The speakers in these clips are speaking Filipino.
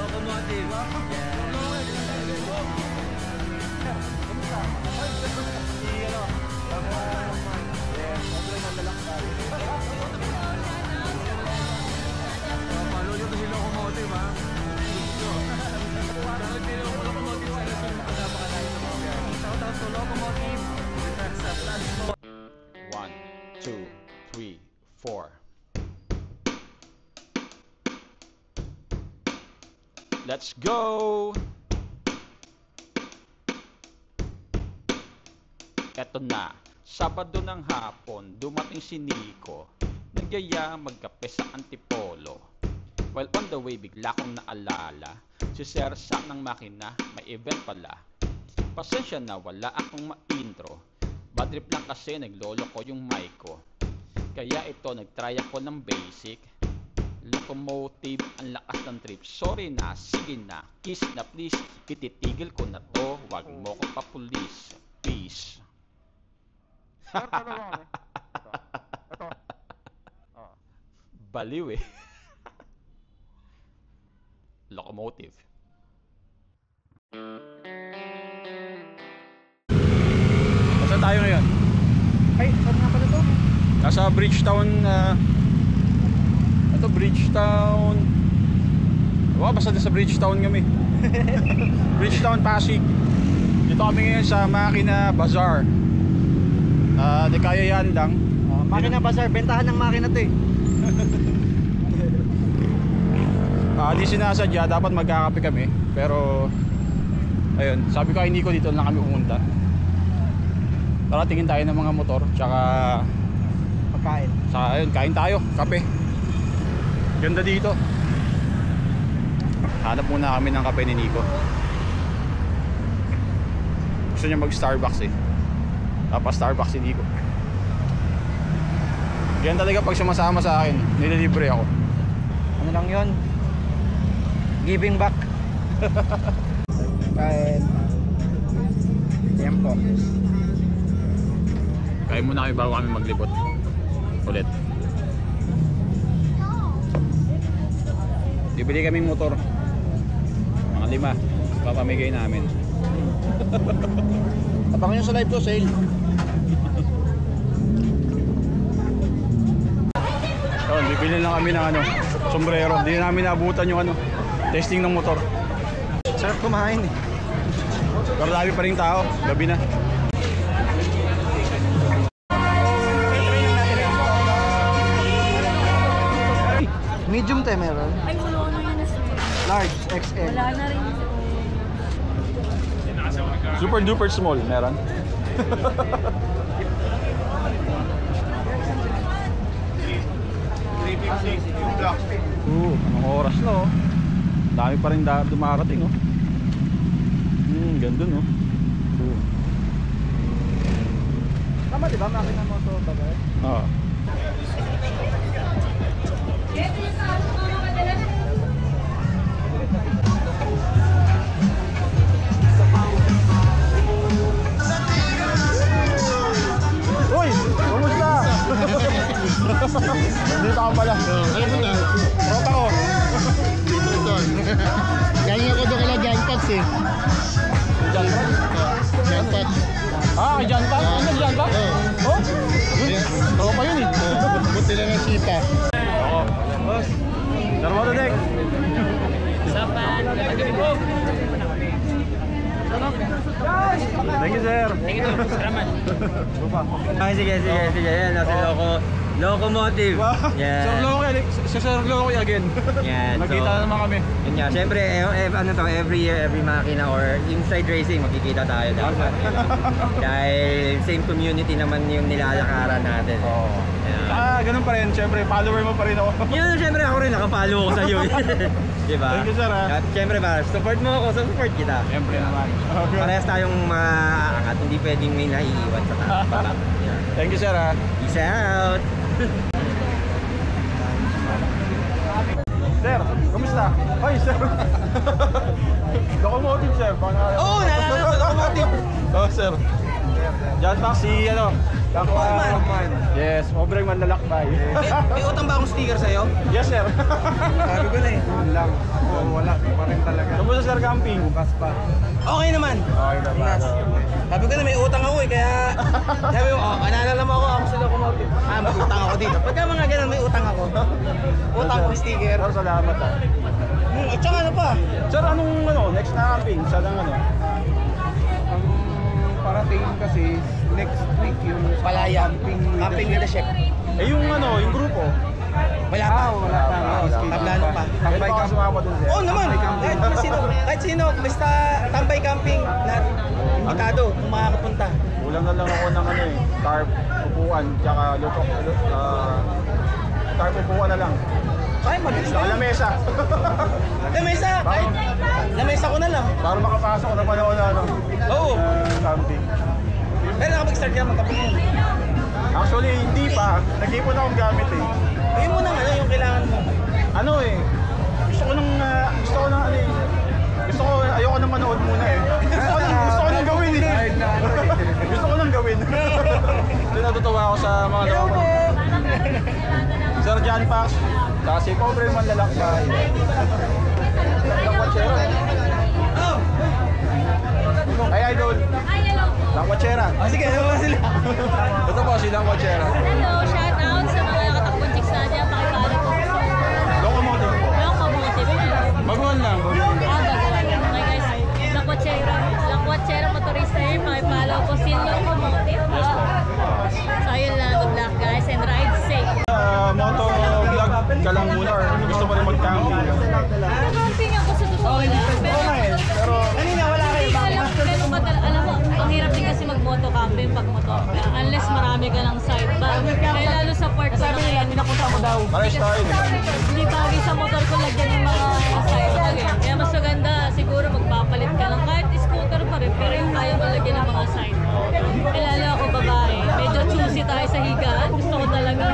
Locomotive. One, two, three, four. Let's go! Eto na, Sabado ng hapon, dumating si Nico. Nagyaya magkape sa Antipolo. While on the way, bigla kong naalala si Sir Sam ng makina, may event pala. Pasensya na, wala akong ma-intro. Bad trip lang kasi naglolo ko yung mic ko. Kaya ito, nagtry ako ng basic. Locomotive, ang lakas ng trip. Sorry na, sige na, kiss na please. Ititigil ko na to, wag mo ko pa pulis. Peace. Ito. Baliw eh. Locomotive. Saan tayo ngayon? Ay, saan nga pala to? Nasa Bridgetown. Ito Bridgetown. Wow, basta sa Bridgetown kami. Bridgetown, Pasig. Dito kami ngayon sa Makina Bazaar. Di kaya yan lang. Makina Bazaar, bentahan ng makina to eh. Di sinasadya, dapat magkakape kami. Pero ayun, sabi ko kay Nico dito lang kami pumunta. Tara, tingin tayo ng mga motor, tsaka Pagkain. sa ayun, kain tayo, kape. Ganda dito. Hanap muna kami ng kape ni Nico. Gusto niya mag Starbucks eh. Tapos Starbucks si Nico. Yan talaga pag sumasama sa akin, nililibre ako. Ano lang yun? Giving back. Kain. Tempo. Kain muna kami bago kami maglibot ulit. Bibili kaming motor, mga 5, papamigay namin. Abangan nyo sa live to, sale. Yun, bibili lang kami ng sombrero. Hindi namin naabutan yung testing ng motor. Sarap kumain eh. Pero dami pa rin tao, gabi na. Medium tayo meron. Ay, wala na yun. Large, XL. Wala na rin. Super duper small, meron. Anong oras na oh. Dami pa rin dumarating oh. Ganda no. Tama diba, makina mo to bagay? Oo. Uy! Kumusta? Dito ka pala. Ano mo na? Rota ko. Dito doon. Galing ako doon kala John Pats eh. John Pats. John Pat? Ano John Pat? Oh? Tropa yun eh. Buti lang ang sita. Oo. Boss. Darwado Dek. Sapan. Thank you sir. Thank you. Salamat. Sige. Yan, nasa Locomotive. Yan. Sir Loki, Sir Loki again. Yan. Nagkita naman kami. Yun nga, syempre, every year, every makina or inside racing, magkikita tayo dapat. Dahil same community naman yung nilalakaran natin. Oo. Ganun pa rin, syempre, follower mo pa rin ako. Yun, syempre ako rin, nakapollow ako sa'yo. Diba? Thank you sir At syempre ba, support mo ako, support kita. Syempre naman. Parehas tayong maaangat, hindi pwedeng may naiiwan sa taas. Thank you sir ha. Peace out! Sir, kumusta? Hoy sir. Locomotive sir. Oo, Locomotive! Oo sir. John Pax, si ano? Man. Yes, sobrang manlalakbay. May utang ba akong sticker sa'yo? Yes, sir. Sabi ko na eh. Yun lang. Wala pa rin talaga. Kamusta, sir, camping? Bukas pa. Okay naman. Okay na ba? Sabi ko na may utang ako eh, kaya sabi mo, naalala mo ako sa locomotive. May utang ako dito. Pagka mga ganun, may utang ako. Utang ko sticker. Sir, salamat ah. At saka ano pa? Sir, anong next na camping? Saan ang Ang parating kasi next week yung Palaya. Camping with the chef. Eh yung yung grupo. Wala pa. wala pa. Tablano pa. Tambay ka sumama dun, sir. Oo naman. Kahit sino, basta tambay camping, lahat. Imbitado kung makakapunta. Kulang na lang ako ng tarp, upuan, tsaka tarp, upuan na lang. Ay, mabilis Saka na. lamesa. Lamesa! Kahit lamesa ko na lang. Para makapasok na panahon na Oo. camping. Pero nakapag-start ka magkapingin. Actually, hindi pa. Nag-ipon akong gamit eh. Gawin mo ng yung kailangan mo. Gusto ko ayoko nang manood muna eh. Gusto ko nang gawin eh. Gusto ko nang gawin. So natutuwa ako sa mga tropa. Sir John Pax, kasi pobre man lalakbay. Lakwatsera. Ay, idol. Lakwatsera. Sige, ano ba sila? Ito po si Lakwatsera. Hello, shout out sa mga nakatakbong chicks natin. Pakipala po. Locomotive po. Locomotive. Baguhan lang. Baguhan. Okay guys, Lakwatsera motorista yun. Pakipala po si Locomotive. Yes po. So ayun lang, good luck guys and ride safe. Moto vlog ka lang muna or gusto mo rin mag-camping? Camping ako sa totoo lang. Pero Kanina wala kayo. Alam mo, ang hirap din kasi mag-moto camping pag motor ka. Unless marami ka ng side bag. Kaya lalo sa port ko na kaya Pinapunta mo daw. pares tayo, di ba? hindi bagay sa motor ko lagyan yung mga side bag eh. Kaya mas maganda siguro magpapalit ka lang. Kahit scooter pa rin, pero yung kaya mo lagyan ng mga side bag. Kaya lalo ako babae. Medyo choosy tayo sa higaan. Gusto ko talaga.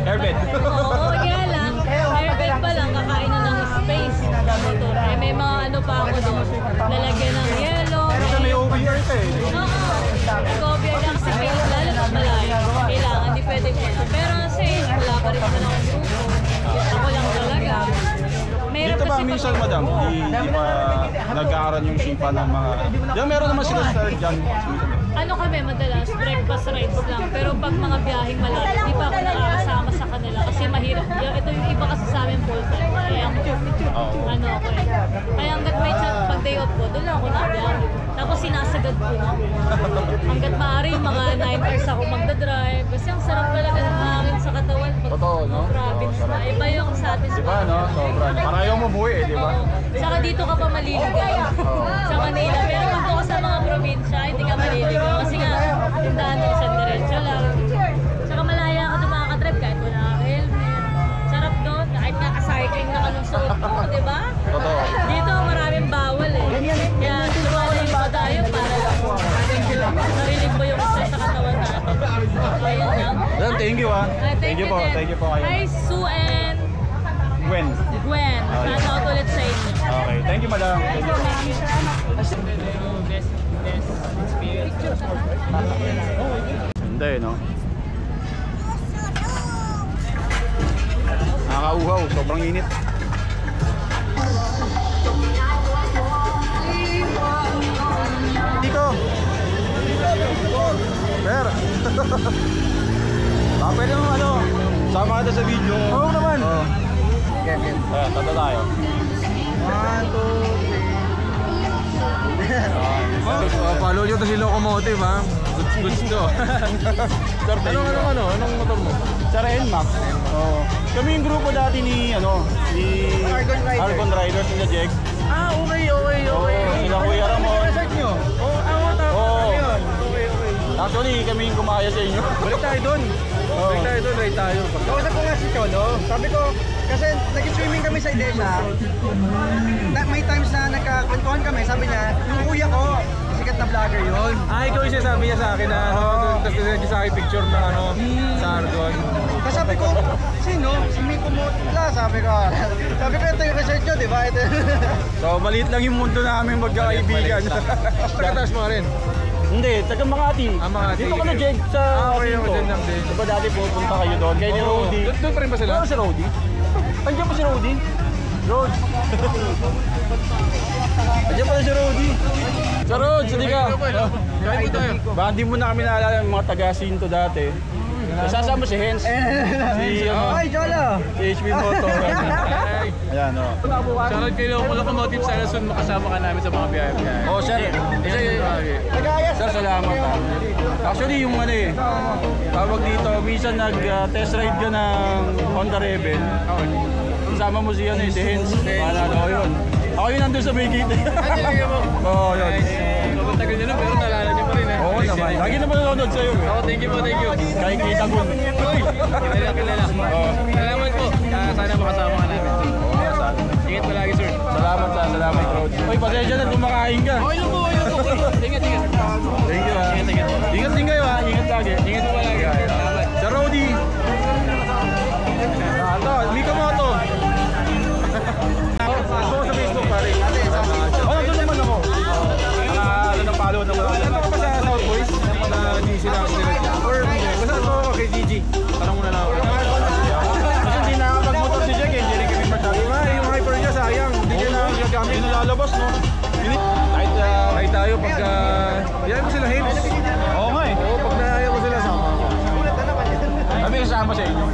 Airbed. Oo, kaya lang. Airbag pa lang, kakain na ng space sa motor. Eh, may mga ano pa ako doon. Lalagyan ng yellow. Pero may OBR ka eh. Oo. Nag-cover lang kasi kayo, lalo na malayo. Kailangan, hindi pwedeng gano'n. Pero safe, wala pa rin naman akong grupo. Ako lang talaga. Meron Dito ba kasi minsan, madam, di ba nag-aaral yung sipa ng mga... Diyan meron naman sila sa dyan. ano kami madalas, breakfast rides lang. Pero pag mga biyaheng malayo, di pa ako nakakasama sa kanila kasi mahirap. Ito yung iba kasi sa amin full time. Kaya ano ako eh. Kaya hanggat may chat pag day off ko, doon lang ako nabiyahe. Tapos sinasagad ko na. Hanggat maaari, mga 9 hours ako magdadrive. Kasi ang sarap talaga ng hangin sa katawan. Pag Totoo, no? province na. Iba yung satisfy. Di ba, no? Sobra. Para ayaw mo buhay eh, di ba? Oo. Saka dito ka pa maliligay sa Manila. Pero pag ako sa mga probinsya, hindi ka maliligaw. Kasi nga, tindahan mo sa diretso lang. Saka malaya ka na makakadrive kahit wala kang helmet. Sarap doon. Kahit nga ka-cycling na kanong suot mo, di ba? Totoo. Dito maraming bawal eh. Kaya lumalim pa tayo para narinig mo yung stress sa katawan natin. Ayun lang. Madam, thank you ah. Thank you po. din. Thank you po kayo. Hi, Sue and Gwen. Gwen. Shout out ulit sa inyo. Okay, thank you madam. Thank you. Best experience. Ganda eh, no? Nakakauhaw, sobrang init. Dito! Per! Pwede mo sama ka sa video. Oo naman! Ayan, tata tayo. 1, 2, 3. Follow nyo to si Locomotive ha. Goods to. Anong motor mo? Sir NMAX. Oo. Kami yung grupo dati ni Argon Riders nila Jegs. Okay. Oo, sila Kuya Ramon. Search nyo? Tama. Oo. Yun. Okay. Actually, kami yung kumaya sa inyo. Balik tayo doon. Ride tayo. Kausap ko nga si Cholo. Sabi ko, kasi nag-swimming kami sa Idesa. May times na nagkakwentuhan kami. Sabi niya, yung kuya ko, sikat na vlogger yun. Ikaw yung sabi niya sa akin na tapos naging sa akin picture na sa Argon. Kasi sabi ko, sino? Si Miko Mutla, sabi ko. Sabi ko, ito yung research nyo, di ba? Ito. So, maliit lang yung mundo namin magkakaibigan. Tagataas mo rin. Hindi, taga Makati. Makati. Dito ka na, Jeg, sa okay, Tinto. ako dyan lang din. Diba dati pupunta kayo doon? Kaya ni Rody. Doon pa rin ba sila? Ano si Rody? Andiyan pa si Rody? Rod. Andiyan pala si Rody. Sa Rod, hindi ka. Kain po tayo. Baka hindi mo na kami naalala yung mga taga-Sinto dati. Kasama si Hens. Si Ay, Jolo! Si HB Moto. Ayan, o. Shoutout kay Locomotive. Sana soon makasama ka namin sa mga biyahe. Oh, sir. Sir, salamat ha. Actually, yung ano eh, tawag dito, minsan nag-test ride ka ng Honda Rebel. Kasama mo si ano eh, si Hens. Paalala ko yun. Ako yun nandun sa may gate. Oo, yun. Sobrang tagal nyo na, pero naalala nyo pa rin eh. Oo naman. Lagi naman nanonood sa'yo eh. Ako, thank you po, thank you. Kay Kita Gun. Uy, kilala. Salamat po. Sana makasama ka namin. Ingat pa lagi, sir. Salamat, Rod. Uy, pasensya na, kumakain ka. Okay lang po. Ingat. Thank you ha. Ingat din kayo ha. Ingat lagi. Ingat po lagi. Salamat. Sa Rody. Ito, Mika Moto. Gusto ko sa Facebook pare. Nandun naman ako. Follow naman ako. Ano ka pa sa South Boys? Na hindi sila ako nila. Or basta ito ako kay Gigi. Tanong mo na lang ako. Kasi hindi nakakapag-motor si Jack eh. Hindi rin kami masyado. Yung hyper niya sayang. Hindi niya nagagamit. Hindi nalalabas no. Kahit tayo pagka... Iyayin mo sila Hims. Oo nga eh. Oo, pag naayaw mo sila sama ako. Kami kasama sa inyo.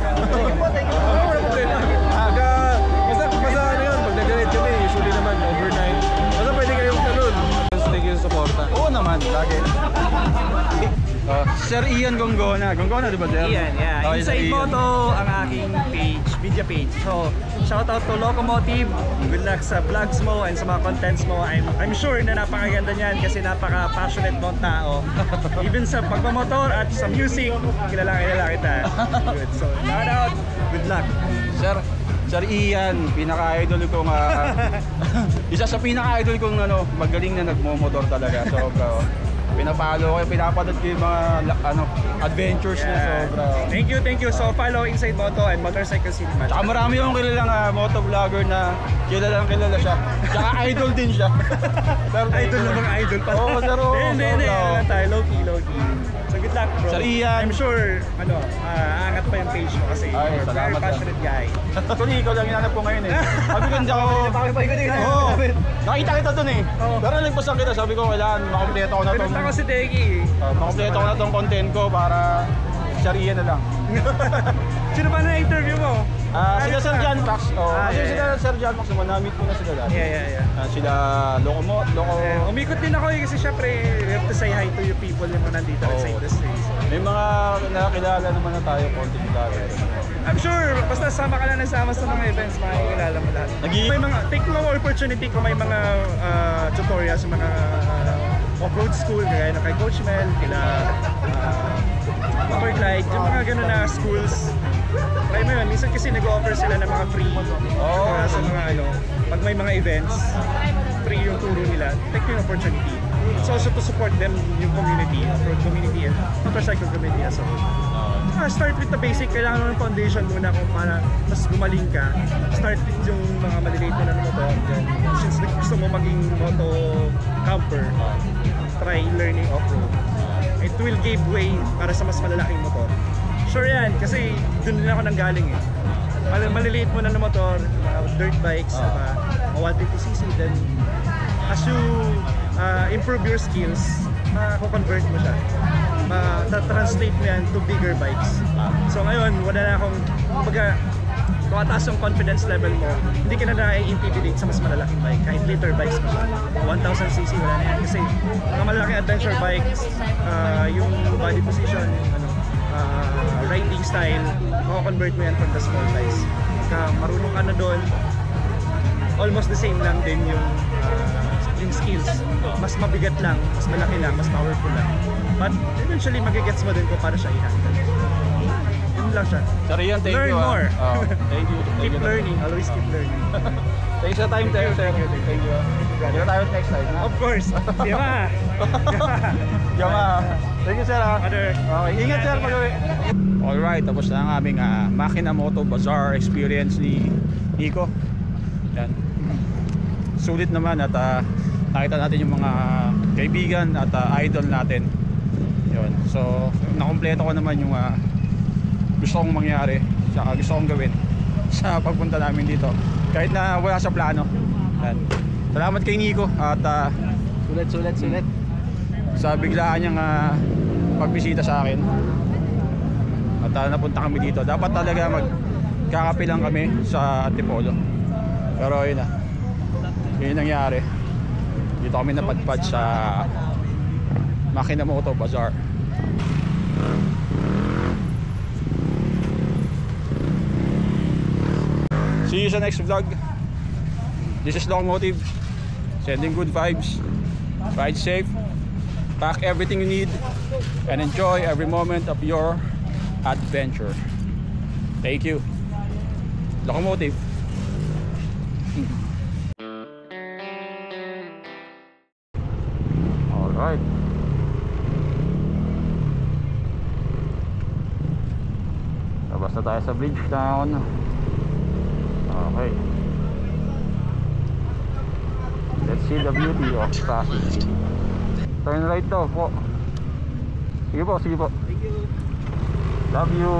Basta ano yun, pag nag-ride kami, usually naman overnight. Basta pwede kayong talon. Thank you sa suporta. Oo naman, lagi. Sir Ian Gonggona. Gonggona, di ba, sir? Ian, yeah. Okay, Inside Ian. Moto ang aking page, media page. So, shout out to Locomotive. Good luck sa vlogs mo and sa mga contents mo. I'm sure na napakaganda niyan kasi napaka-passionate mong tao. Even sa pagmamotor at sa music, kilala kita. Good. So, shout out. Good luck. Sir Ian, pinaka-idol ko isa sa pinaka-idol kong magaling na nagmo-motor talaga. Sobra. Pinapalo ko, pinapanood ko yung mga adventures na sobra. Thank you. So, follow Inside Moto and Motorcycle Cinema. Tsaka marami yung kilalang motovlogger na kilala siya. Tsaka idol din siya. Idol na mga idol pa. Oo, sir. Hindi. Ano tayo, low-key. So, good luck, bro. Sir Ian. I'm sure, aangat pa yung page mo kasi Ay, you're a very salamat, passionate guy. Actually, ikaw lang hinanap ko ngayon eh. Sabi ko hindi ako... Oo. Nakita kita dun eh. Pero nagpasak kita, sabi ko kailangan makompleto ko na itong... Pinunta ko si Degi. Makompleto ko na itong content ko para Sir Ian na lang. Sino ba na-interview mo? Sila Sir John Pax. Kasi yeah. sila Sir John Pax naman, na-meet ko na sila dati. Yeah. Sila Loco. Umikot din ako kasi syempre we have to say hi to yung people yung nandito sa industry. So, may mga nakakilala naman na tayo, content vlogger. I'm sure, basta sama ka lang sama sa mga events, makikilala mo lahat. May mga, take mo opportunity kung may mga tutorials, mga off-road school, gaya na kay Coach Mel, kila Motor Glide, yung mga gano'n na schools. Try mo yun, minsan kasi nag-offer sila ng mga free sa mga pag may mga events, free yung turo nila, take yung opportunity. It's also to support them, yung community, off-road community and motorcycle community as a whole. Start with the basic, kailangan mo ng foundation muna kung para mas gumaling ka. Start with yung mga maliliit mo na motor. Since gusto mo maging moto camper, try learning off-road. It will give way para sa mas malalaking motor. Sure yan, kasi dun din ako nanggaling eh. Maliliit mo na ng motor, dirt bikes, mga 150cc, then as you improve your skills, mako-convert mo siya. Ma-translate mo yan to bigger bikes. So ngayon, wala na akong, kung mataas yung confidence level mo, hindi ka na na-intimidate sa mas malalaking bike. Kahit liter bikes mo siya. 1000cc, wala na yan. Kasi mga malalaking adventure bikes, yung body position, riding style, mako-convert mo yan from the small bikes. Marunong ka na doon, almost the same lang din yung skills. Mas mabigat lang, mas malaki lang, mas powerful lang. But eventually magigets mo din kung paano siya i-handle. Yun lang siya. Sir Ian, thank Learn you. more. Thank you. Keep learning, always keep learning. Thanks sa time tayo, sir. Thank you. Kita tayo next time. Of course. Yama. Thank you, sir. Okay, ingat sir pag-uwi. Alright, tapos na ang aming Makina Moto Bazaar experience ni Nico. Yan. Sulit naman at nakita natin yung mga kaibigan at idol natin. Yun. So, nakumpleto ko naman yung gusto kong mangyari, saka gusto kong gawin sa pagpunta namin dito. Kahit na wala sa plano. Yan. Salamat kay Nico at Sulit. sa biglaan niyang pagbisita sa akin. At napunta kami dito. Dapat talaga magkakape lang kami sa Antipolo. Pero yun na. Yun yung nangyari. Dito kami napadpad sa Makinamoto Bazaar. See you sa next vlog. This is Longmotive, sending good vibes. Ride safe, pack everything you need, and enjoy every moment of your adventure. Thank you. Locomotive. Alright. Labas na tayo sa Bridgetown. Okay. Let's see the beauty of Pasig. Turn right daw po. Sige po. Love you.